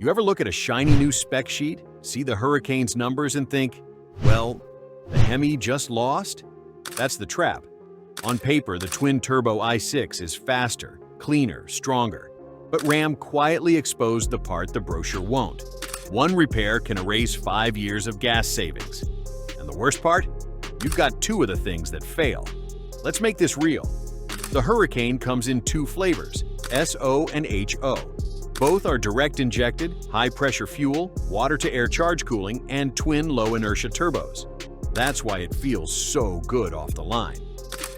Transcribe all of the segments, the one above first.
You ever look at a shiny new spec sheet, see the Hurricane's numbers and think, well, the HEMI just lost? That's the trap. On paper, the twin-turbo i6 is faster, cleaner, stronger. But Ram quietly exposed the part the brochure won't. One repair can erase 5 years of gas savings. And the worst part? You've got two of the things that fail. Let's make this real. The Hurricane comes in two flavors, SO and HO. Both are direct-injected, high-pressure fuel, water-to-air charge cooling, and twin low-inertia turbos. That's why it feels so good off the line.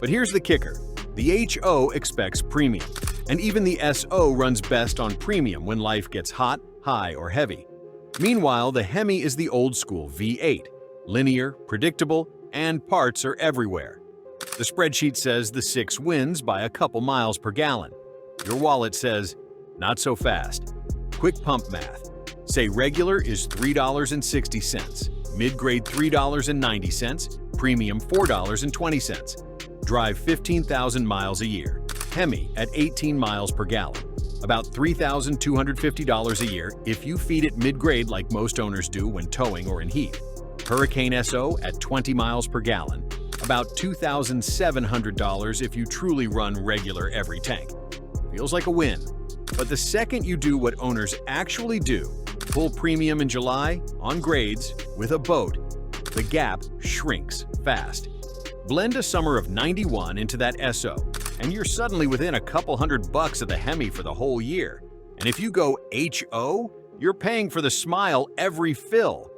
But here's the kicker. The HO expects premium, and even the SO runs best on premium when life gets hot, high, or heavy. Meanwhile, the HEMI is the old-school V8, linear, predictable, and parts are everywhere. The spreadsheet says the 6 wins by a couple miles per gallon. Your wallet says, not so fast. Quick pump math. Say regular is $3.60, mid-grade $3.90, premium $4.20. Drive 15,000 miles a year. HEMI at 18 miles per gallon. About $3,250 a year if you feed it mid-grade like most owners do when towing or in heat. Hurricane SO at 20 miles per gallon. About $2,700 if you truly run regular every tank. Feels like a win. But the second you do what owners actually do, pull premium in July, on grades, with a boat, the gap shrinks fast. Blend a summer of 91 into that SO, and you're suddenly within a couple $100 of the HEMI for the whole year. And if you go HO, you're paying for the smile every fill.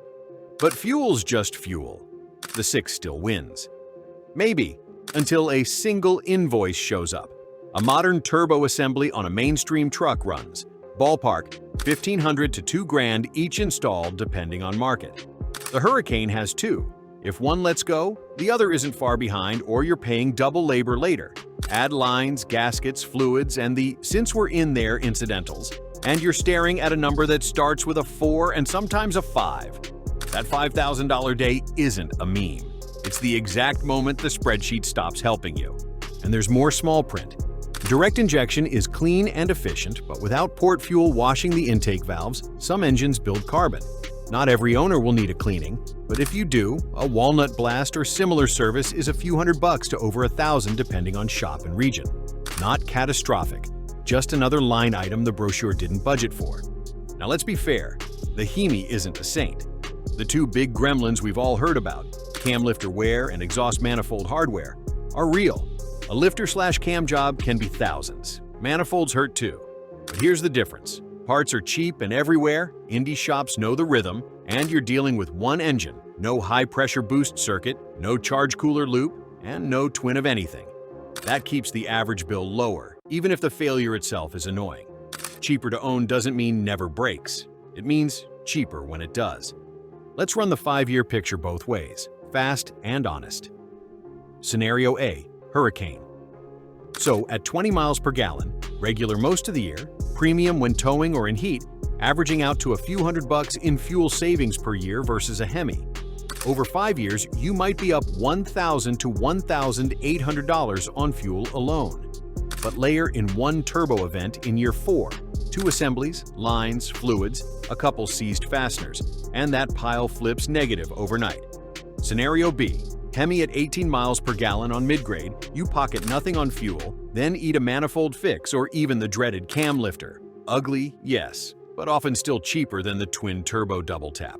But fuel's just fuel. The 6 still wins. Maybe, until a single invoice shows up. A modern turbo assembly on a mainstream truck runs. Ballpark, $1,500 to $2,000 each installed depending on market. The Hurricane has two. If one lets go, the other isn't far behind or you're paying double labor later. Add lines, gaskets, fluids, and the since we're in there incidentals, and you're staring at a number that starts with a 4 and sometimes a 5. That $5,000 day isn't a meme. It's the exact moment the spreadsheet stops helping you. And there's more small print. Direct injection is clean and efficient, but without port fuel washing the intake valves, some engines build carbon. Not every owner will need a cleaning, but if you do, a walnut blast or similar service is a few $100 to over $1,000 depending on shop and region. Not catastrophic, just another line item the brochure didn't budget for. Now let's be fair, the HEMI isn't a saint. The two big gremlins we've all heard about, cam lifter wear and exhaust manifold hardware, are real. A lifter/cam job can be thousands. Manifolds hurt too. But here's the difference. Parts are cheap and everywhere, indie shops know the rhythm, and you're dealing with one engine, no high-pressure boost circuit, no charge cooler loop, and no twin of anything. That keeps the average bill lower, even if the failure itself is annoying. Cheaper to own doesn't mean never breaks. It means cheaper when it does. Let's run the 5-year picture both ways, fast and honest. Scenario A, Hurricane. So at 20 miles per gallon, regular most of the year, premium when towing or in heat, averaging out to a few $100 in fuel savings per year versus a HEMI. Over 5 years, you might be up $1,000 to $1,800 on fuel alone. But layer in one turbo event in year 4, 2 assemblies, lines, fluids, a couple seized fasteners, and that pile flips negative overnight. Scenario B, HEMI at 18 miles per gallon on mid-grade, you pocket nothing on fuel, then eat a manifold fix or even the dreaded cam lifter. Ugly, yes, but often still cheaper than the twin-turbo double tap.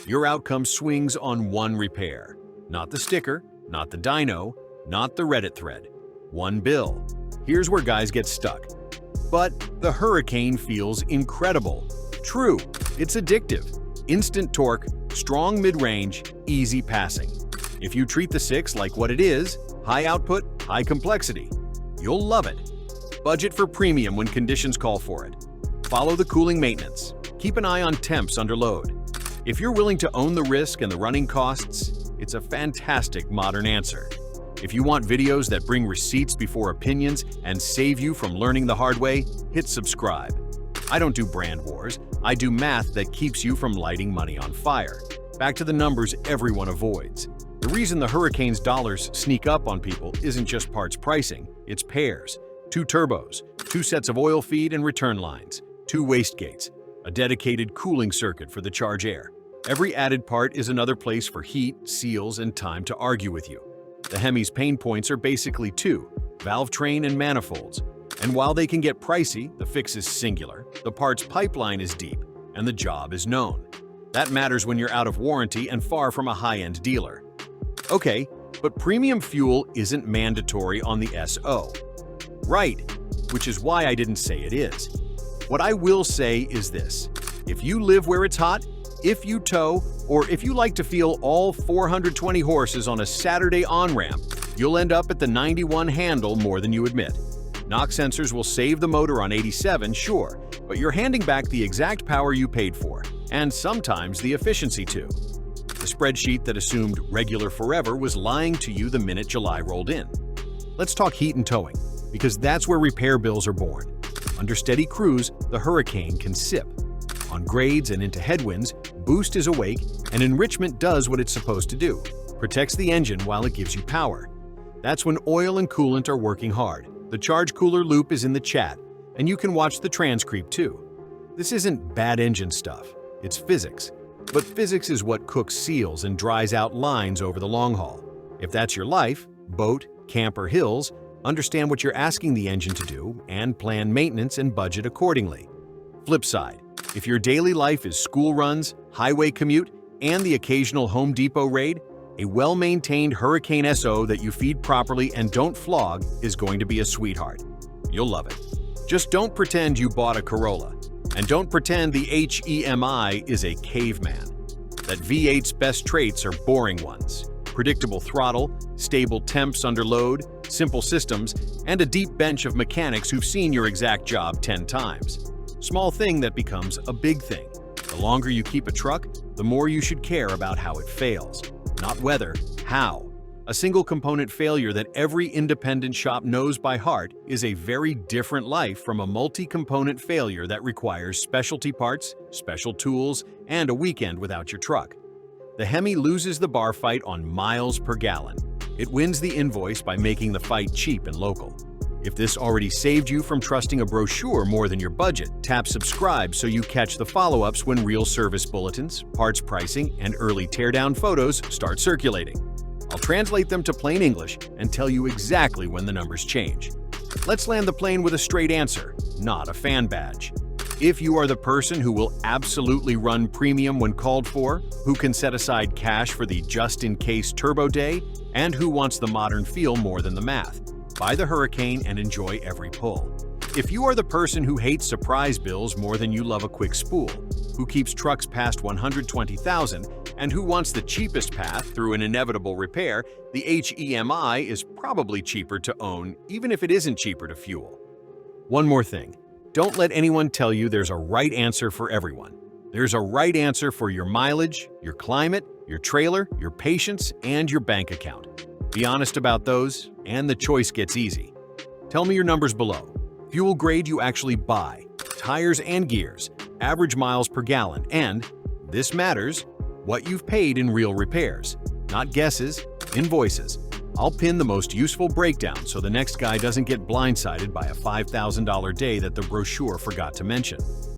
Your outcome swings on one repair. Not the sticker, not the dyno, not the Reddit thread. One bill. Here's where guys get stuck. But the Hurricane feels incredible. True, it's addictive. Instant torque, strong mid-range, easy passing. If you treat the 6 like what it is, high output, high complexity, you'll love it. Budget for premium when conditions call for it. Follow the cooling maintenance. Keep an eye on temps under load. If you're willing to own the risk and the running costs, it's a fantastic modern answer. If you want videos that bring receipts before opinions and save you from learning the hard way, hit subscribe. I don't do brand wars, I do math that keeps you from lighting money on fire. Back to the numbers everyone avoids. The reason the Hurricane's dollars sneak up on people isn't just parts pricing, it's pairs. 2 turbos, 2 sets of oil feed and return lines, 2 waste gates. a dedicated cooling circuit for the charge air. Every added part is another place for heat, seals, and time to argue with you. The HEMI's pain points are basically two: valve train and manifolds. And while they can get pricey, the fix is singular, the parts pipeline is deep, and the job is known. That matters when you're out of warranty and far from a high-end dealer. Okay, but premium fuel isn't mandatory on the SO. Right, which is why I didn't say it is. What I will say is this: if you live where it's hot, if you tow, or if you like to feel all 420 horses on a Saturday on-ramp, you'll end up at the 91 handle more than you admit. Knock sensors will save the motor on 87, sure, but you're handing back the exact power you paid for, and sometimes the efficiency too. The spreadsheet that assumed regular forever was lying to you the minute July rolled in. Let's talk heat and towing, because that's where repair bills are born. Under steady cruise, the Hurricane can sip. On grades and into headwinds, boost is awake, and enrichment does what it's supposed to do: protects the engine while it gives you power. That's when oil and coolant are working hard. The charge cooler loop is in the chat, and you can watch the transcript too. This isn't bad engine stuff, it's physics. But physics is what cooks seals and dries out lines over the long haul. If that's your life, boat, camp, or hills, understand what you're asking the engine to do and plan maintenance and budget accordingly. Flip side: if your daily life is school runs, highway commute, and the occasional Home Depot raid, a well-maintained Hurricane SO that you feed properly and don't flog is going to be a sweetheart. You'll love it. Just don't pretend you bought a Corolla. And don't pretend the HEMI is a caveman. That V8's best traits are boring ones: predictable throttle, stable temps under load, simple systems, and a deep bench of mechanics who've seen your exact job 10 times. Small thing that becomes a big thing. The longer you keep a truck, the more you should care about how it fails. Not whether, how. A single component failure that every independent shop knows by heart is a very different life from a multi-component failure that requires specialty parts, special tools, and a weekend without your truck. The HEMI loses the bar fight on miles per gallon. It wins the invoice by making the fight cheap and local. If this already saved you from trusting a brochure more than your budget, tap subscribe so you catch the follow-ups when real service bulletins, parts pricing, and early teardown photos start circulating. I'll translate them to plain English and tell you exactly when the numbers change. Let's land the plane with a straight answer, not a fan badge. If you are the person who will absolutely run premium when called for, who can set aside cash for the just-in-case turbo day, and who wants the modern feel more than the math, buy the Hurricane and enjoy every pull. If you are the person who hates surprise bills more than you love a quick spool, who keeps trucks past 120,000, and who wants the cheapest path through an inevitable repair, the HEMI is probably cheaper to own, even if it isn't cheaper to fuel. One more thing. Don't let anyone tell you there's a right answer for everyone. There's a right answer for your mileage, your climate, your trailer, your patience, and your bank account. Be honest about those, and the choice gets easy. Tell me your numbers below. Fuel grade you actually buy, tires and gears, average miles per gallon, and, this matters, what you've paid in real repairs. Not guesses, invoices. I'll pin the most useful breakdown so the next guy doesn't get blindsided by a $5,000 day that the brochure forgot to mention.